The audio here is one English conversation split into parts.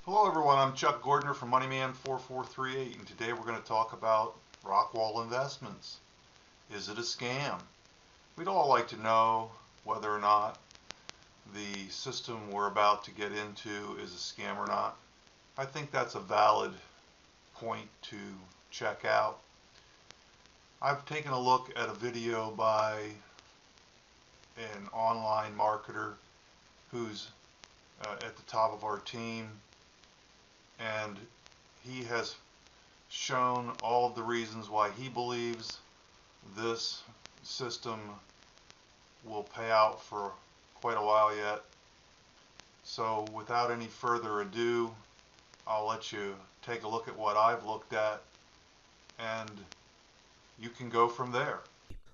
Hello everyone, I'm Chuck Gordner from Moneyman4438 and today we're going to talk about RockWall Investments. Is it a scam? We'd all like to know whether or not the system we're about to get into is a scam or not. I think that's a valid point to check out. I've taken a look at a video by an online marketer who's at the top of our team, and he has shown all of the reasons why he believes this system will pay out for quite a while yet. So without any further ado, I'll let you take a look at what I've looked at and you can go from there.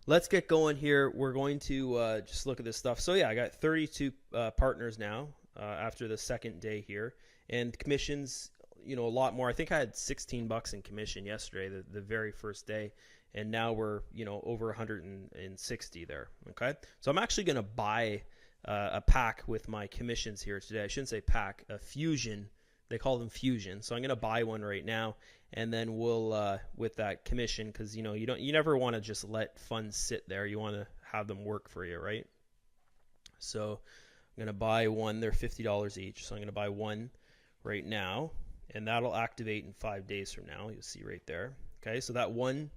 Let's get going here. We're going to just look at this stuff. So yeah, I got 32 partners now after the second day here, and commissions, a lot more. I think I had $16 in commission yesterday, the very first day, and now we're over 160 there. Okay, so I'm actually going to buy a pack with my commissions here today. I shouldn't say pack, a fusion. They call them fusion. So I'm going to buy one right now, and then we'll with that commission, because you never want to just let funds sit there. You want to have them work for you, right? So I'm going to buy one. They're $50 each. So I'm going to buy one right now, and that'll activate in 5 days from now. You'll see right there. Okay, so that one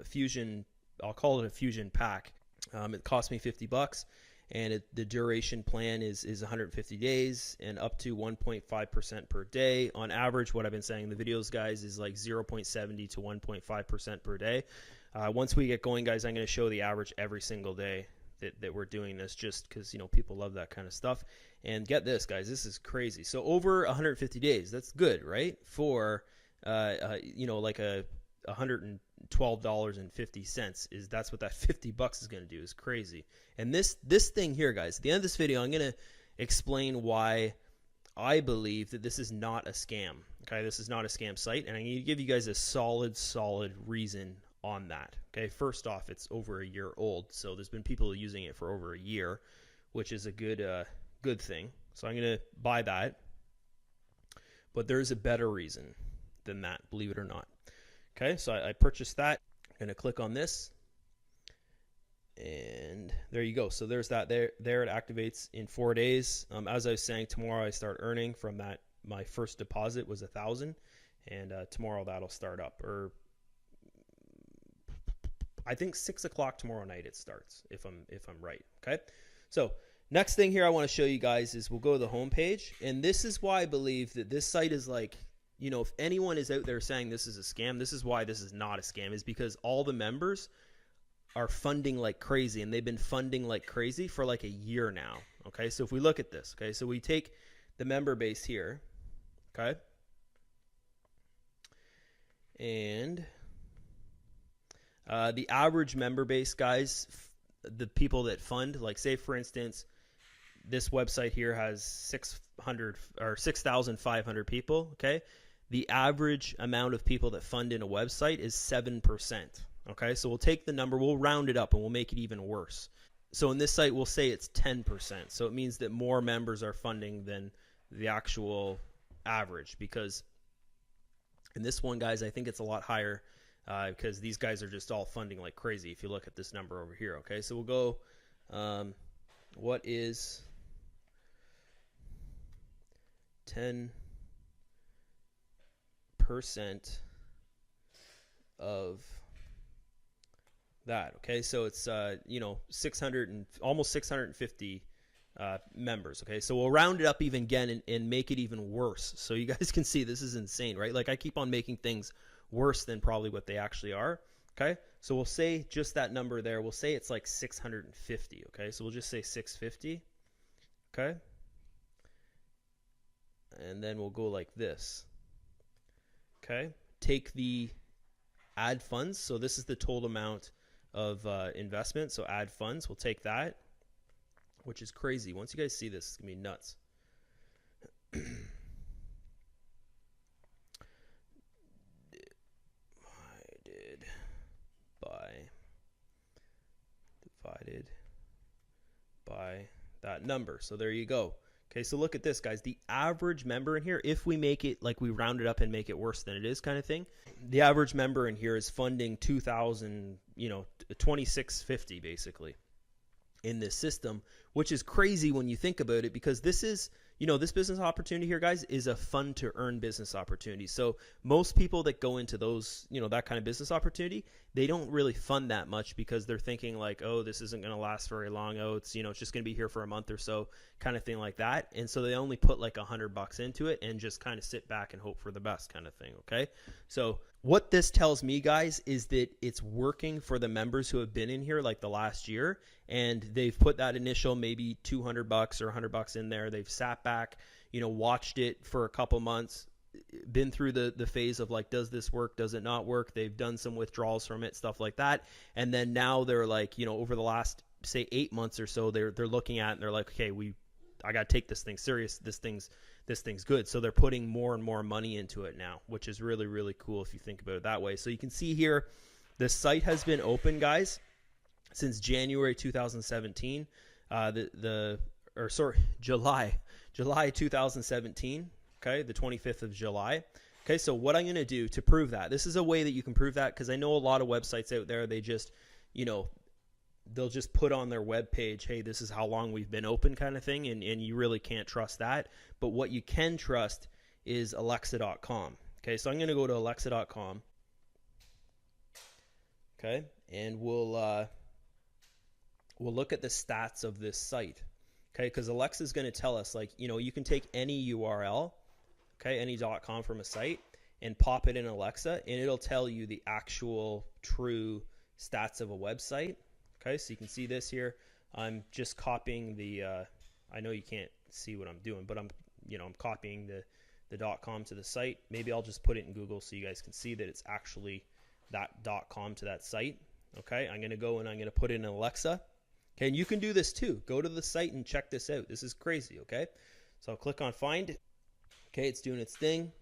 fusion, I'll call it a fusion pack. It cost me $50. And the duration plan is 150 days and up to 1.5% per day. On average, what I've been saying in the videos, guys, is like 0.70 to 1.5% per day. Once we get going, guys, I'm going to show the average every single day that we're doing this, just because people love that kind of stuff. And get this, guys, this is crazy. So over 150 days, that's good, right? For like a $112.50 that's what that $50 is going to do. Is crazy. And this thing here, guys, at the end of this video, I'm going to explain why I believe that this is not a scam. Okay, this is not a scam site, and I need to give you guys a solid reason on that. Okay, first off, it's over a year old, so there's been people using it for over a year, which is a good thing. So I'm going to buy that, but there's a better reason than that, believe it or not. Okay, so I purchased that. I'm going to click on this, and there you go. So there's that. There it activates in 4 days. As I was saying, tomorrow I start earning from that. My first deposit was $1,000, and tomorrow that'll start up. Or I think 6 o'clock tomorrow night it starts, if I'm right. Okay, so next thing here I want to show you guys is we'll go to the home page, and this is why I believe that this site is like, if anyone is out there saying this is a scam, this is why this is not a scam, is because all the members are funding like crazy, and they've been funding like crazy for like a year now. Okay, so if we look at this, okay, so we take the member base here, okay, and the average member base, guys, the people that fund, like say for instance, this website here has 600 or 6,500 people, okay? The average amount of people that fund in a website is 7%. Okay, so we'll take the number, we'll round it up, and we'll make it even worse. So in this site, we'll say it's 10%. So it means that more members are funding than the actual average, because in this one, guys, I think it's a lot higher because these guys are just all funding like crazy if you look at this number over here. Okay, so we'll go, what is 10% of that? Okay, so it's 600 and almost 650 members. Okay, so we'll round it up even again and make it even worse, so you guys can see this is insane, right? Like I keep on making things worse than probably what they actually are. Okay, so we'll say just that number there, we'll say it's like 650. Okay, so we'll just say 650. Okay, and then we'll go like this. Okay, take the add funds. So this is the total amount of investment. So add funds, we'll take that, which is crazy. Once you guys see this, it's gonna be nuts. Divided by that number. So there you go. Okay, so look at this, guys. The average member in here, if we make it like we round it up and make it worse than it is kind of thing, the average member in here is funding 2,000, 2,650 basically in this system, which is crazy when you think about it, because this is, this business opportunity here, guys, is a fun to earn business opportunity. So most people that go into those, that kind of business opportunity, they don't really fund that much because they're thinking like, oh, this isn't going to last very long. Oh, it's, it's just going to be here for a month or so, kind of thing like that. And so they only put like $100 into it and just kind of sit back and hope for the best kind of thing. Okay. So what this tells me, guys, is that it's working for the members who have been in here like the last year, and they've put that initial maybe $200 or $100 in there. They've sat back, watched it for a couple months, been through the phase of like, does this work? Does it not work? They've done some withdrawals from it, stuff like that. And then now they're like, over the last, say, 8 months or so, they're looking at it and they're like, okay, I got to take this thing serious. This thing's good. So they're putting more and more money into it now, which is really, really cool if you think about it that way. So you can see here, the site has been open, guys, since January 2017. July 2017. Okay, the 25th of July. Okay, so what I'm going to do to prove that, this is a way that you can prove that, because I know a lot of websites out there, they just, they'll just put on their web page, hey, this is how long we've been open kind of thing, and you really can't trust that. But what you can trust is Alexa.com. Okay, so I'm going to go to Alexa.com. Okay, and we'll look at the stats of this site. Okay, because Alexa is going to tell us, like, you can take any URL, okay, any .com from a site, and pop it in Alexa, and it'll tell you the actual true stats of a website. Okay, so you can see this here. I'm just copying the, I know you can't see what I'm doing, but I'm copying the .com to the site. Maybe I'll just put it in Google so you guys can see that it's actually that .com to that site. Okay, I'm going to go and I'm going to put it in Alexa. Okay, and you can do this too. Go to the site and check this out. This is crazy, okay? So I'll click on find. Okay, it's doing its thing.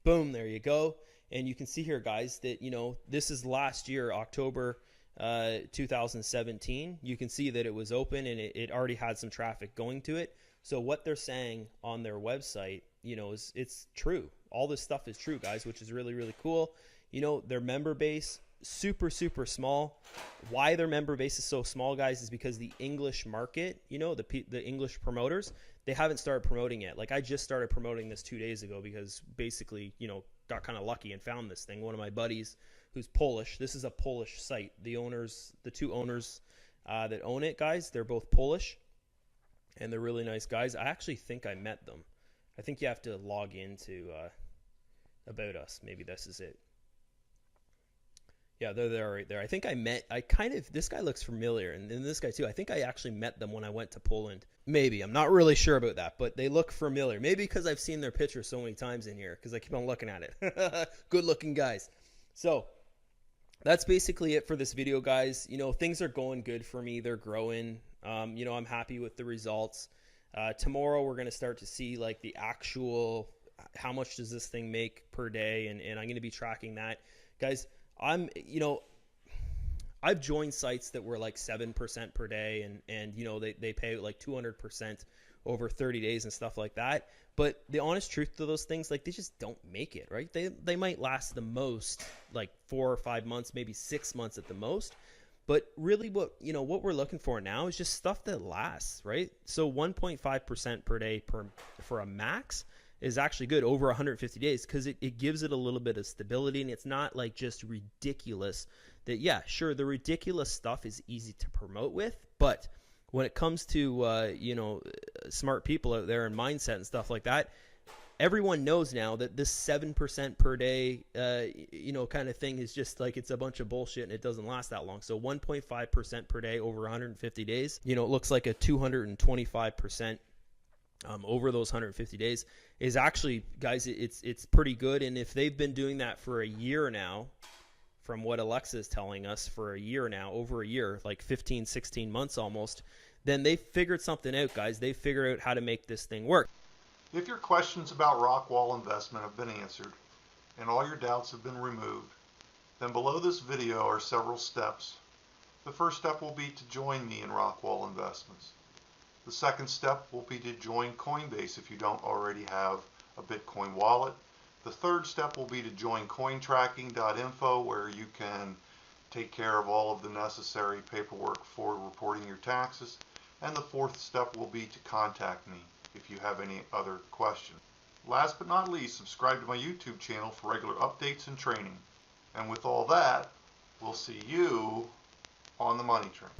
Boom, there you go. And you can see here, guys, that, this is last year, October 2017. You can see that it was open and it already had some traffic going to it. So what they're saying on their website, is it's true. All this stuff is true, guys, which is really, really cool. Their member base, super, super small. Why their member base is so small, guys, is because the English market, the English promoters, they haven't started promoting it. Like, I just started promoting this 2 days ago because basically, got kind of lucky and found this thing. One of my buddies who's Polish, this is a Polish site. The two owners that own it, guys, they're both Polish, and they're really nice guys. I actually think I met them. I think you have to log into About Us. Maybe this is it. Yeah, they're there right there. I think this guy looks familiar, and this guy too. I think I actually met them when I went to Poland. Maybe. I'm not really sure about that, but they look familiar. Maybe because I've seen their picture so many times in here, because I keep on looking at it. Good looking guys. So that's basically it for this video, guys. Things are going good for me. They're growing. I'm happy with the results. Tomorrow we're going to start to see like the actual, how much does this thing make per day, and I'm going to be tracking that. Guys, I've joined sites that were like 7% per day, and they pay like 200% over 30 days and stuff like that. But the honest truth to those things, like, they just don't make it, right? They might last the most like 4 or 5 months, maybe 6 months at the most. But really what we're looking for now is just stuff that lasts, right? So 1.5% per day for a max is actually good over 150 days, because it gives it a little bit of stability, and it's not like just ridiculous that, yeah, sure, the ridiculous stuff is easy to promote with, but when it comes to, smart people out there and mindset and stuff like that, everyone knows now that this 7% per day, kind of thing is just like, it's a bunch of bullshit and it doesn't last that long. So 1.5% per day over 150 days, it looks like a 225%. Over those 150 days is actually, guys, it's pretty good. And if they've been doing that for a year now, from what Alexa is telling us, for a year now, over a year, like 15, 16 months almost, then they've figured something out, guys. They've figured out how to make this thing work. If your questions about RockWall Investment have been answered and all your doubts have been removed, then below this video are several steps. The first step will be to join me in RockWall Investments. The second step will be to join Coinbase if you don't already have a Bitcoin wallet. The third step will be to join cointracking.info, where you can take care of all of the necessary paperwork for reporting your taxes. And the fourth step will be to contact me if you have any other questions. Last but not least, subscribe to my YouTube channel for regular updates and training. And with all that, we'll see you on the money train.